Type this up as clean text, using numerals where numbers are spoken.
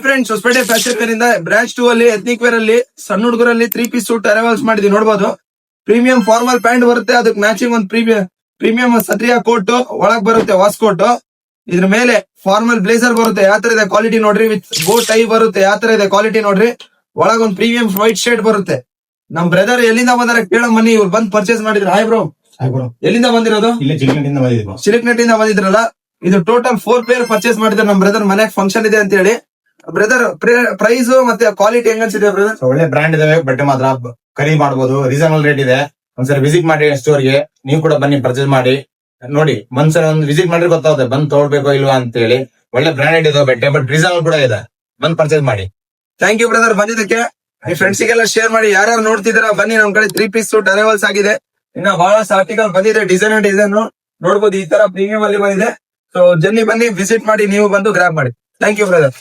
Friends, Hosapete fashion wear ಇಂದ branch 2 ಅಲ್ಲಿ ethnic wear ಅಲ್ಲಿ ಸಣ್ಣ ಹುಡುಗರಲ್ಲಿ 3 ಪೀಸ್ ಸೂಟ್ ಅರೈವಲ್ಸ್ ಮಾಡಿದ್ವಿ. ನೋಡಬಹುದು, ಪ್ರೀಮಿಯಂ ಫಾರ್ಮಲ್ ಪ್ಯಾಂಟ್ ಬರುತ್ತೆ, ಅದಕ್ಕೆ ಮ್ಯಾಚಿಂಗ್ ಒಂದು ಪ್ರೀಮಿಯಂ ಸತ್ರಿಯಾ ಕೋಟ್ ಒಳಗ್ ಬರುತ್ತೆ, ವಾಸ್ ಕೋಟ್. ಇದ್ರ ಮೇಲೆ ಫಾರ್ಮಲ್ ಬ್ಲೇಸರ್ ಬರುತ್ತೆ. ಯಾವ ತರ ಇದೆ ಕ್ವಾಲಿಟಿ ನೋಡ್ರಿ, ವಿತ್ ಬೋ ಟೈ ಬರುತ್ತೆ. ಯಾವ ತರ ಇದೆ ಕ್ವಾಲಿಟಿ ನೋಡ್ರಿ. ಒಳಗ್ ಒಂದು ಪ್ರೀಮಿಯಂ ವೈಟ್ ಶರ್ಟ್ ಬರುತ್ತೆ. ನಮ್ ಬ್ರದರ್ ಎಲ್ಲಿಂದ ಬಂದಾರ ಕೇಳ ಮನಿ, ಇವ್ರು ಬಂದ್ ಪರ್ಚೇಸ್ ಮಾಡಿದ್ರು. ಹಾಯ್ ಬ್ರೋ, ಎಲ್ಲಿಂದ ಬಂದಿರೋದು? ಚಿಲಕ್ನಟ್ಟಿಂದ ಬಂದಿದ್ರಲ್ಲ. ಇದು ಟೋಟಲ್ 4 ಪೇರ್ ಪರ್ಚೇಸ್ ಮಾಡಿದ್ರೆ ನಮ್ ಬ್ರದರ್ ಮನೆಗ್ ಫಂಕ್ಷನ್ ಇದೆ ಅಂತ ಹೇಳಿ. ಬ್ರದರ್, ಪ್ರೈಸ್ ಮತ್ತೆ ಕ್ವಾಲಿಟಿ ಹೆಂಗ್ ಅನ್ಸಿದೆ ಬ್ರದರ್? ಒಳ್ಳೆ ಬ್ರ್ಯಾಂಡ್ ಇದಾವೆ, ಬಟ್ಟೆ ಮಾತ್ರ ಖರೀದಿ ಮಾಡಬಹುದು. ರೀಸನಬಲ್ ರೇಟ್ ಇದೆ. ಒಂದ್ಸರಿ ವಿಸಿಟ್ ಮಾಡಿ ಸ್ಟೋರ್ ಗೆ. ನೀವು ಕೂಡ ಬನ್ನಿ, ಪರ್ಚೇಸ್ ಮಾಡಿ ನೋಡಿ. ಒಂದ್ಸರಿ ಒಂದು ವಿಸಿಟ್ ಮಾಡಿದ್ರೆ ಗೊತ್ತಾಗುತ್ತೆ ಬಂದ್ ತಗೊಳ್ಬೇಕೋ ಇಲ್ವಾ ಅಂತ ಹೇಳಿ. ಒಳ್ಳೆ ಬ್ರಾಂಡೆಡ್ ಇದೆ ಬಟ್ಟೆ, ಬಟ್ ರೀಸನಬಲ್ ಕೂಡ ಇದೆ. ಬಂದ್ ಪರ್ಚೇಸ್ ಮಾಡಿ. ಥ್ಯಾಂಕ್ ಯು ಬ್ರದರ್ ಬಂದಿದ್ದಕ್ಕೆ. ನಿಮ್ ಫ್ರೆಂಡ್ಸ್ ಗೆಲ್ಲ ಶೇರ್ ಮಾಡಿ. ಯಾರ್ಯಾರು ನೋಡ್ತಿದ್ದೀರಾ ಬನ್ನಿ, ನಮ್ ಕಡೆ 3 ಪೀಸ್ ಸೂಟ್ ಅರೈವಲ್ಸ್ ಆಗಿದೆ. ಇನ್ನ ಬಹಳಷ್ಟು ಆರ್ಟಿಕಲ್ ಬಂದಿದೆ, ಡಿಸೈನ್ ನೋಡ್ಬೋದು. ಈ ತರ ಪ್ರೀಮಿಯಂ ಅಲ್ಲಿ ಬಂದಿದೆ. ಸೊ ಜಲ್ದಿ ಬನ್ನಿ, ವಿಸಿಟ್ ಮಾಡಿ, ನೀವು ಬಂದು ಗ್ರಾಬ್ ಮಾಡಿ. Thank you brother.